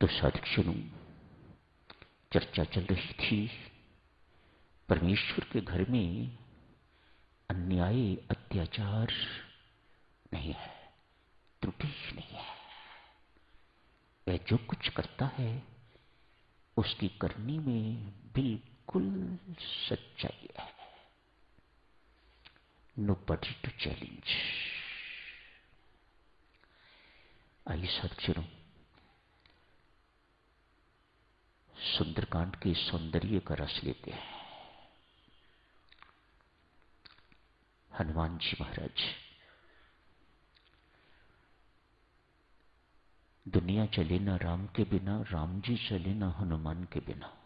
तो साधुजनों, चर्चा चल रही थी परमेश्वर के घर में अन्याय अत्याचार नहीं है, त्रुटि नहीं है। वह जो कुछ करता है उसकी करनी में बिल्कुल सच्चाई है। Nobody to challenge। आइए साथियों, सुंदरकांड के सौंदर्य का रस लेते हैं। हनुमान जी महाराज, दुनिया चले ना राम के बिना, राम जी चले ना हनुमान के बिना।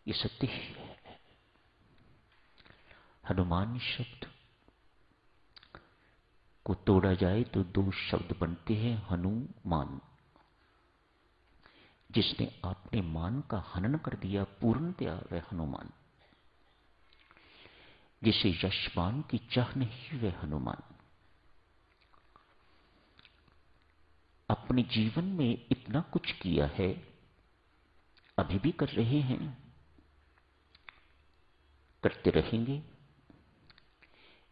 ये सत्य ही है। हनुमान शब्द को तोड़ा जाए तो दो शब्द बनते हैं, हनुमान। जिसने अपने मान का हनन कर दिया पूर्णतया वह हनुमान। जिसे यशमान की चाह नहीं वह हनुमान। अपने जीवन में इतना कुछ किया है, अभी भी कर रहे हैं, करते रहेंगे,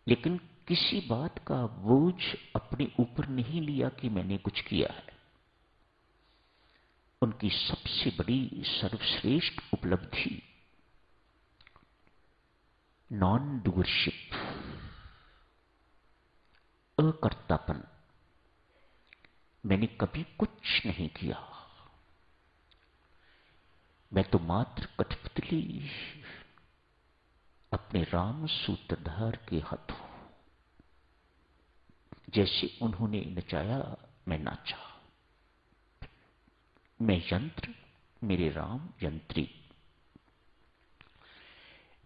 लेकिन किसी बात का बोझ अपने ऊपर नहीं लिया कि मैंने कुछ किया है। उनकी सबसे बड़ी सर्वश्रेष्ठ उपलब्धि नॉन डूअरशिप, अकर्तापन। मैंने कभी कुछ नहीं किया, मैं तो मात्र कठपुतली अपने राम सूत्रधार के हाथों। जैसे उन्होंने नचाया मैं नाचा। मैं यंत्र, मेरे राम यंत्री।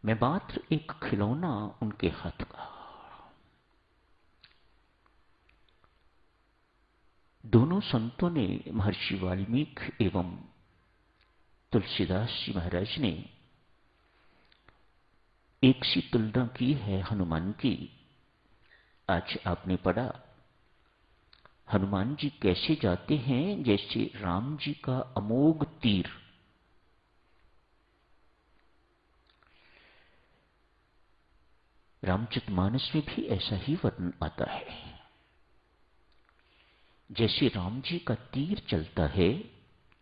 मैं मात्र एक खिलौना उनके हाथ का। दोनों संतों ने, महर्षि वाल्मीकि एवं तुलसीदास जी महाराज ने, एक सी तुलना की है हनुमान की। आज आपने पढ़ा हनुमान जी कैसे जाते हैं जैसे राम जी का अमोघ तीर। रामचरितमानस में भी ऐसा ही वर्णन आता है। जैसे राम जी का तीर चलता है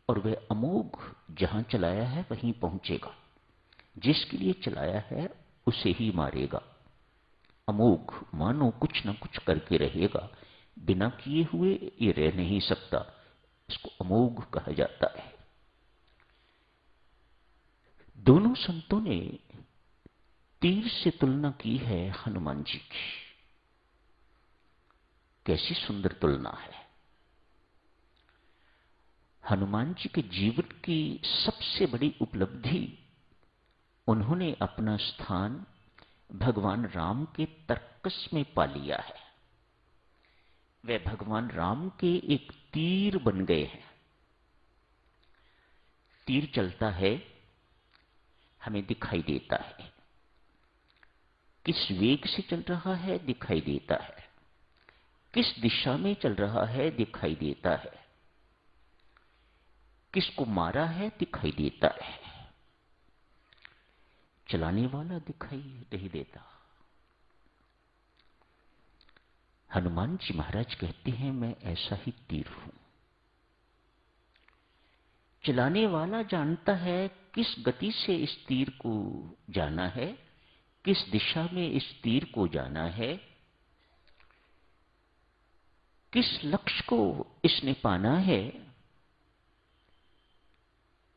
और वह अमोघ जहां चलाया है वहीं पहुंचेगा। जिसके लिए चलाया है उसे ही मारेगा। अमोघ मानो कुछ न कुछ करके रहेगा, बिना किए हुए ये रह नहीं सकता। इसको अमोघ कहा जाता है। दोनों संतों ने तीर से तुलना की है हनुमान जी की। कैसी सुंदर तुलना है। हनुमान जी के जीवन की सबसे बड़ी उपलब्धि, उन्होंने अपना स्थान भगवान राम के तर्कस में पा लिया है। वे भगवान राम के एक तीर बन गए हैं। तीर चलता है, हमें दिखाई देता है। किस वेग से चल रहा है दिखाई देता है। किस दिशा में चल रहा है दिखाई देता है। किसको मारा है दिखाई देता है। चलाने वाला दिखाई नहीं देता। हनुमान जी महाराज कहते हैं मैं ऐसा ही तीर हूं। चलाने वाला जानता है किस गति से इस तीर को जाना है, किस दिशा में इस तीर को जाना है, किस लक्ष्य को इसने पाना है।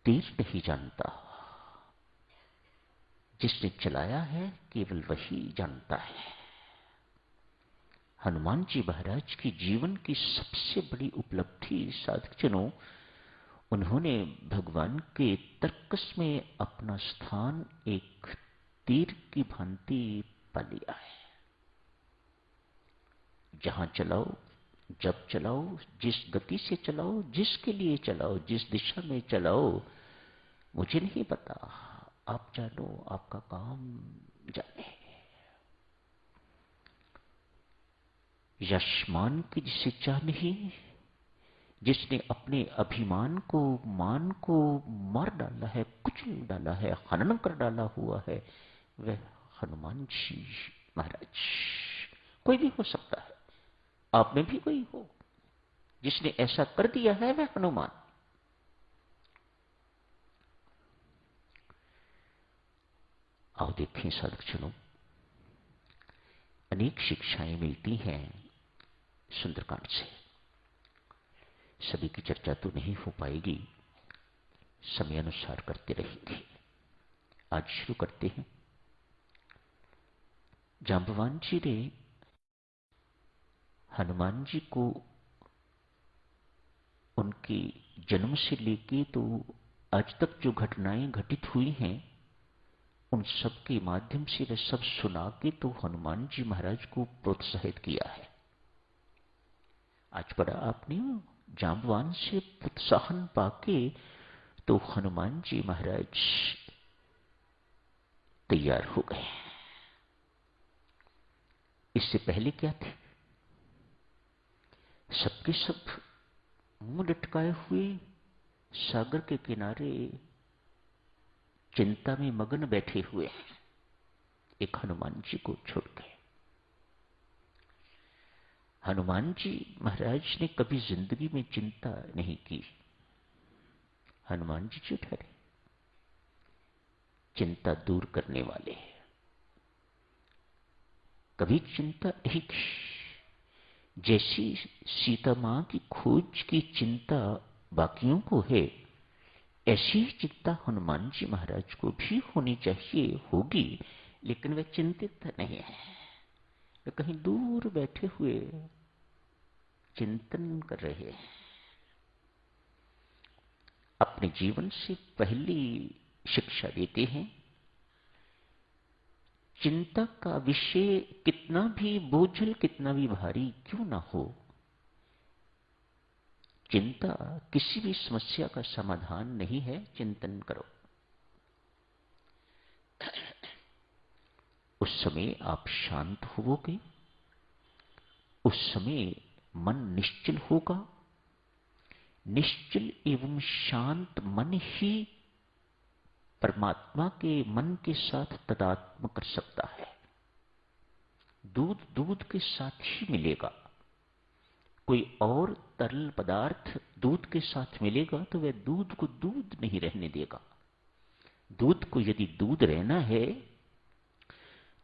तीर नहीं जानता, जिसने चलाया है केवल वही जानता है। हनुमान जी महाराज की जीवन की सबसे बड़ी उपलब्धि साधकजनों, उन्होंने भगवान के तर्कस में अपना स्थान एक तीर की भांति पा लिया है। जहां चलाओ, जब चलाओ, जिस गति से चलाओ, जिसके लिए चलाओ, जिस दिशा में चलाओ, मुझे नहीं पता। आप जानो, आपका काम जाने। यशमान की जिसे चाह नहीं, जिसने अपने अभिमान को, मान को मार डाला है, कुचल डाला है, हनन कर डाला हुआ है, वह हनुमान जी महाराज। कोई भी हो सकता है, आप में भी कोई हो जिसने ऐसा कर दिया है, वह हनुमान। आओ देखें साधुजनों, अनेक शिक्षाएं मिलती हैं सुंदरकांड से। सभी की चर्चा तो नहीं हो पाएगी, समय अनुसार करते रहेंगे। आज शुरू करते हैं। जांबवान जी ने हनुमान जी को उनके जन्म से लेके तो आज तक जो घटनाएं घटित हुई हैं, उन सब के माध्यम से वह सब सुना के तो हनुमान जी महाराज को प्रोत्साहित किया है। आज पढ़ा आपने, जांबवान से प्रोत्साहन पाके तो हनुमान जी महाराज तैयार हो गए। इससे पहले क्या थे? सबके सब मुंह लटकाए हुए सागर के किनारे चिंता में मगन बैठे हुए हैं, एक हनुमान जी को छोड़ के। हनुमान जी महाराज ने कभी जिंदगी में चिंता नहीं की। हनुमान जी जो ठहरे चिंता दूर करने वाले हैं, कभी चिंता नहीं की। जैसी सीता मां की खोज की चिंता बाकियों को है, ऐसी ही चिंता हनुमान जी महाराज को भी होनी चाहिए, होगी, लेकिन वे चिंतित नहीं है। वे कहीं दूर बैठे हुए चिंतन कर रहे हैं। अपने जीवन से पहली शिक्षा देते हैं, चिंता का विषय कितना भी बोझल, कितना भी भारी क्यों ना हो, चिंता किसी भी समस्या का समाधान नहीं है। चिंतन करो, उस समय आप शांत होवोगे, उस समय मन निश्चल होगा। निश्चल एवं शांत मन ही परमात्मा के मन के साथ तदात्म कर सकता है। दूध दूध के साथ ही मिलेगा। कोई और तरल पदार्थ दूध के साथ मिलेगा तो वह दूध को दूध नहीं रहने देगा। दूध को यदि दूध रहना है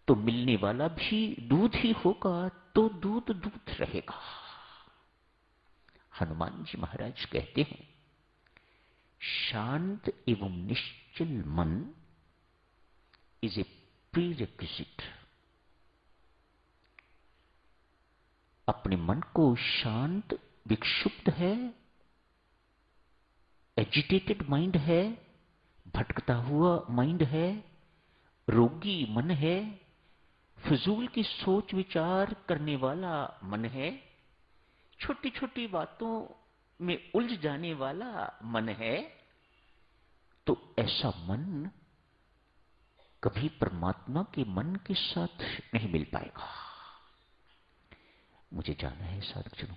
तो मिलने वाला भी दूध ही होगा, तो दूध दूध रहेगा। हनुमान जी महाराज कहते हैं, शांत एवं निश्चल मन इज ए प्रीरेक्विजिट। अपने मन को शांत, विक्षुब्ध है, एजिटेटेड माइंड है, भटकता हुआ माइंड है, रोगी मन है, फजूल की सोच विचार करने वाला मन है, छोटी छोटी बातों में उलझ जाने वाला मन है, तो ऐसा मन कभी परमात्मा के मन के साथ नहीं मिल पाएगा। मुझे जाना है साधुजनों,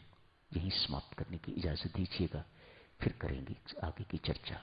यहीं समाप्त करने की इजाजत दीजिएगा, फिर करेंगे आगे की चर्चा।